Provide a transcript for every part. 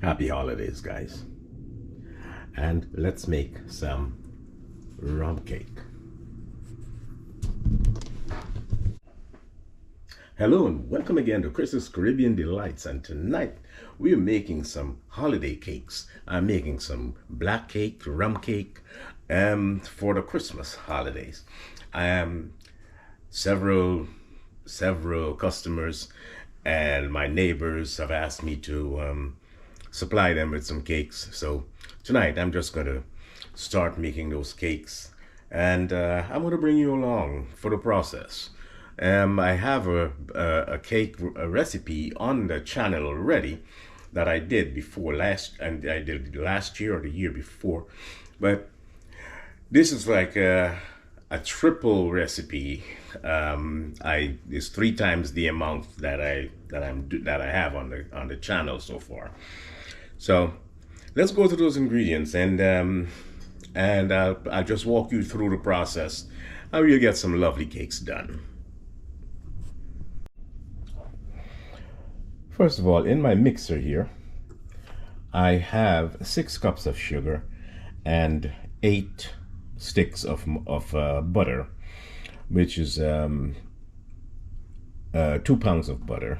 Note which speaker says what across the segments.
Speaker 1: Happy holidays, guys. And let's make some rum cake. Hello and welcome again to Chris's Caribbean Delights, and tonight we're making some holiday cakes. I'm making some black cake, rum cake for the Christmas holidays. Several customers and my neighbors have asked me to supply them with some cakes. So tonight I'm just going to start making those cakes, and I'm going to bring you along for the process. I have a cake recipe on the channel already that I did before and I did last year or the year before, but this is like a triple recipe. It's 3 times the amount that I have on the channel so far. So let's go through those ingredients, and I'll just walk you through the process, and you'll get some lovely cakes done. First of all, in my mixer here, I have 6 cups of sugar and 8 sticks of butter, which is 2 pounds of butter.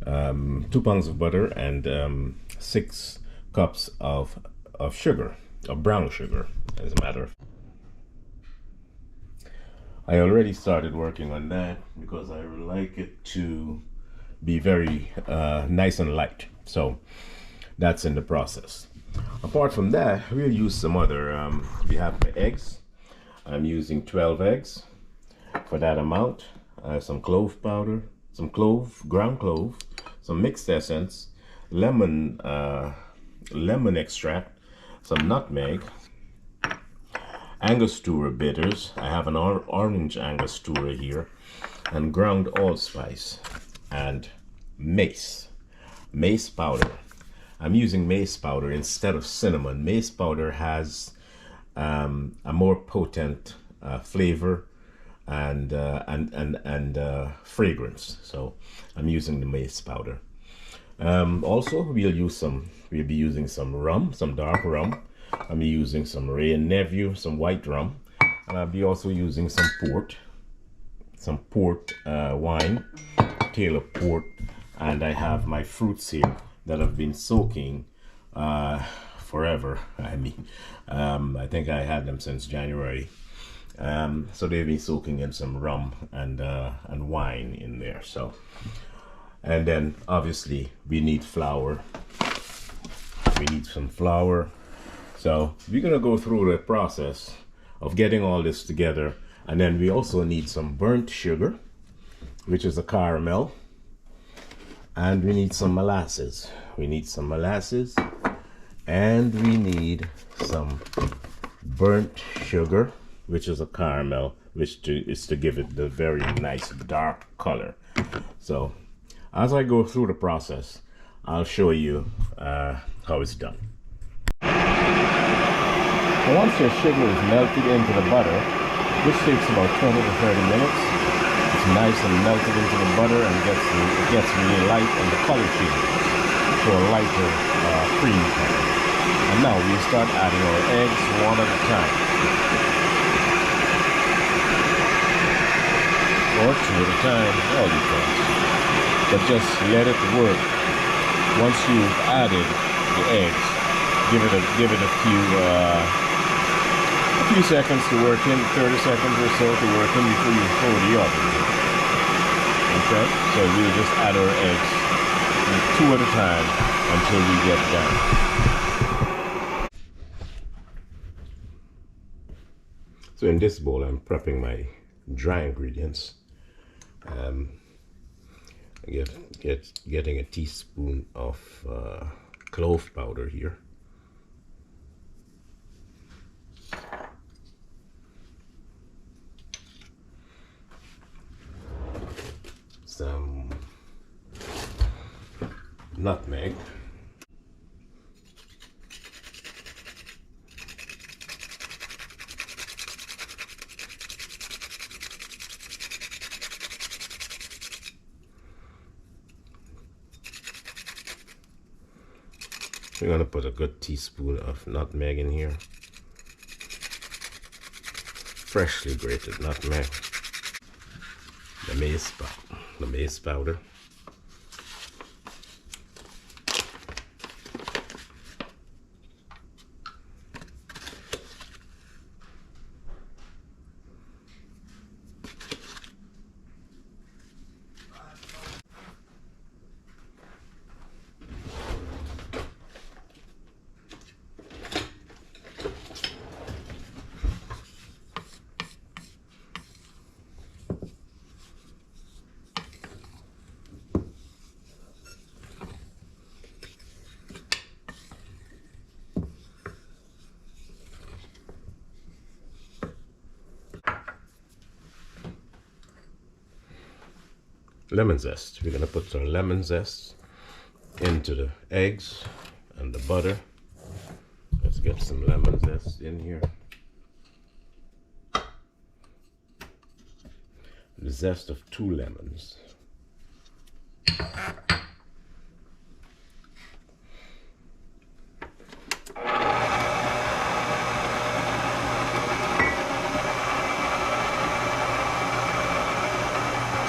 Speaker 1: 2 pounds of butter and 6 cups of sugar, of brown sugar, as a matter of fact. I already started working on that because I would like it to be very nice and light. So that's in the process. Apart from that, we'll use some other, we have my eggs. I'm using 12 eggs for that amount. Some clove powder, some clove, ground clove, some mixed essence, lemon extract, some nutmeg, Angostura bitters. I have an orange Angostura here, and ground allspice, and mace powder. I'm using mace powder instead of cinnamon. Mace powder has a more potent flavor and fragrance, so I'm using the mace powder. Also, we'll be using some rum, some dark rum. I'm using some Wray and Nephew, some white rum, and I'll be also using some port wine, Taylor port, and I have my fruits here that have been soaking forever. I mean, I think I had them since January, so they've been soaking in some rum and wine in there. So, and then obviously we need flour. We need some flour. So we're gonna go through the process of getting all this together, and then we also need some burnt sugar, which is a caramel, and we need some molasses. We need some molasses, and we need some burnt sugar, which is a caramel, which is to give it the very nice dark color. So as I go through the process, I'll show you how it's done. So once your sugar is melted into the butter, this takes about 20 to 30 minutes. It's nice and melted into the butter, and it gets really light, and the color changes to a lighter cream color. And now we start adding our eggs one at a time, or 2 at a time, all depends. But just let it work. Once you've added the eggs, give it a few seconds to work in, 30 seconds or so to work in before you throw the oven. Okay, so we'll just add our eggs 2 at a time until we get done. So in this bowl, I'm prepping my dry ingredients. Getting a teaspoon of clove powder here. Some nutmeg. We're going to put a good teaspoon of nutmeg in here. Freshly grated nutmeg. The mace powder. Lemon zest. We're going to put some lemon zest into the eggs and the butter. Let's get some lemon zest in here. The zest of 2 lemons.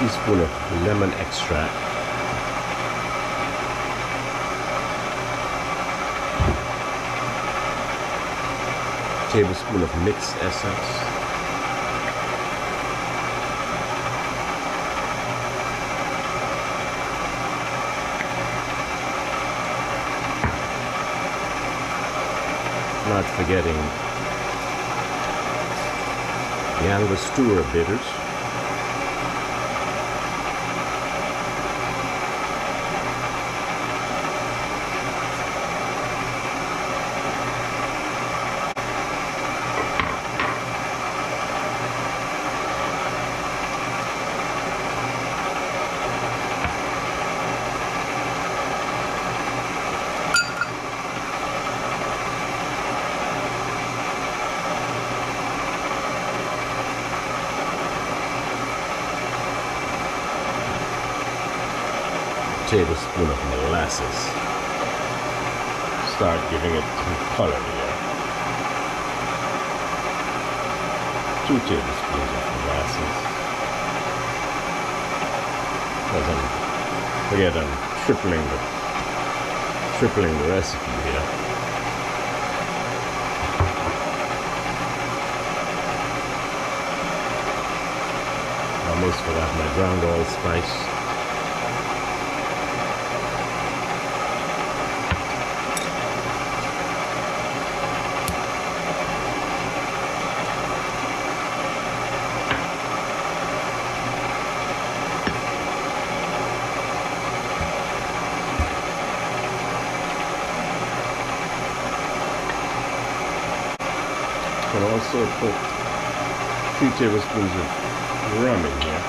Speaker 1: Teaspoon of lemon extract. Tablespoon of mixed essence. Not forgetting the Angostura bitters. Tablespoon of molasses. Start giving it some color here. 2 tablespoons of molasses. Doesn't forget I'm tripling the recipe here. Almost forgot my ground allspice. And also put 2 tablespoons of rum in here.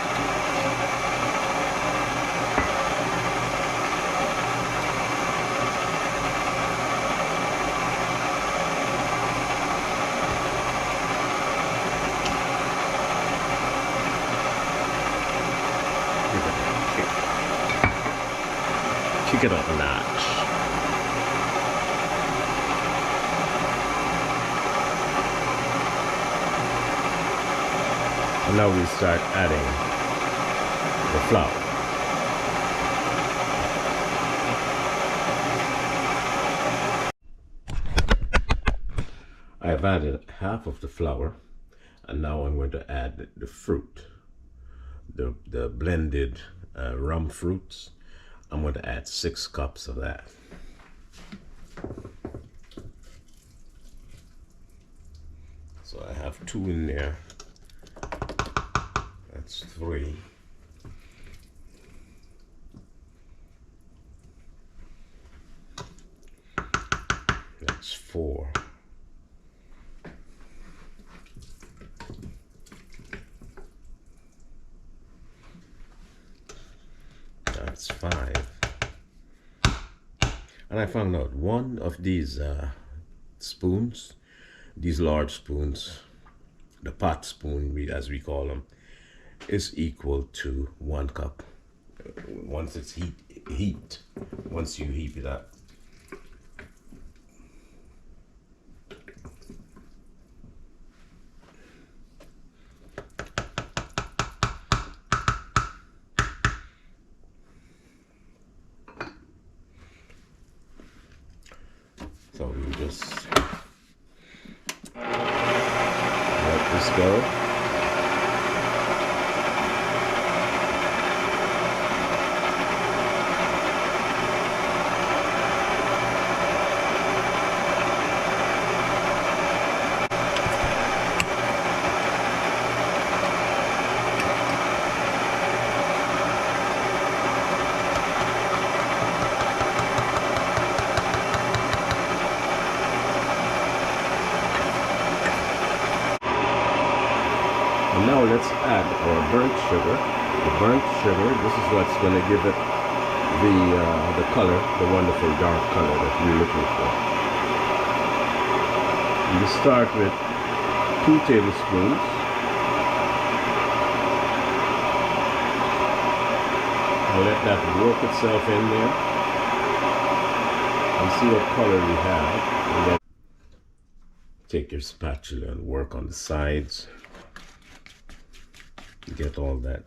Speaker 1: Kick it up a notch. And now we start adding the flour. I've added half of the flour, and now I'm going to add the fruit, the blended rum fruits. I'm going to add 6 cups of that. So I have 2 in there. That's 3. That's 4. That's 5. And I found out one of these spoons, these large spoons, the pot spoon as we call them, is equal to 1 cup. Once it's once you heat it up. Now let's add our burnt sugar. The burnt sugar, this is what's going to give it the color, the wonderful dark color that we're looking for. You start with 2 tablespoons. And let that work itself in there. And see what color we have. And then take your spatula and work on the sides. Get all that,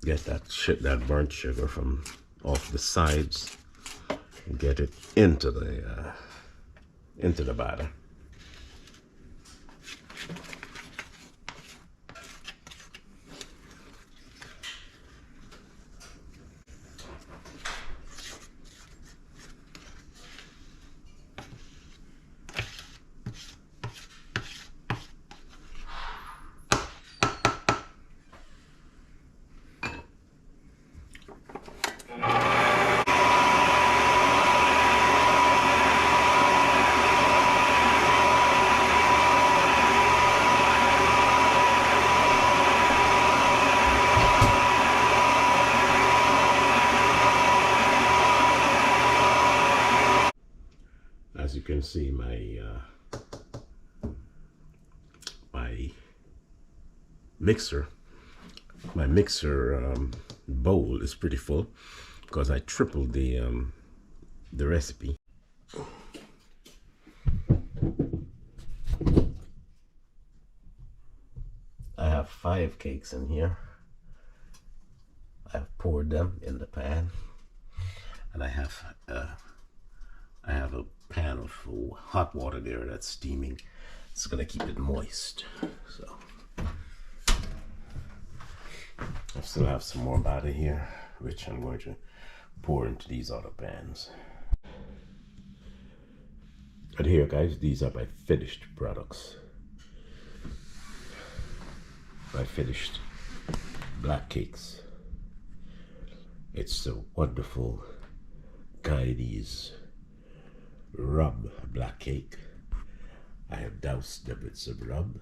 Speaker 1: that burnt sugar from off the sides, and get it into the batter. As you can see, my mixer bowl is pretty full because I tripled the recipe. I have 5 cakes in here. I've poured them in the pan, and I have a pan of hot water there that's steaming. It's gonna keep it moist. So I still have some more batter here, which I'm going to pour into these other pans. But here, guys, these are my finished products. My finished black cakes. It's a wonderful Guyanese rum black cake. I have doused them with some rum.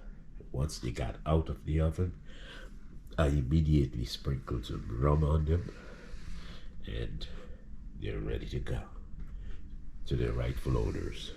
Speaker 1: Once they got out of the oven, I immediately sprinkled some rum on them, and they're ready to go to their rightful owners.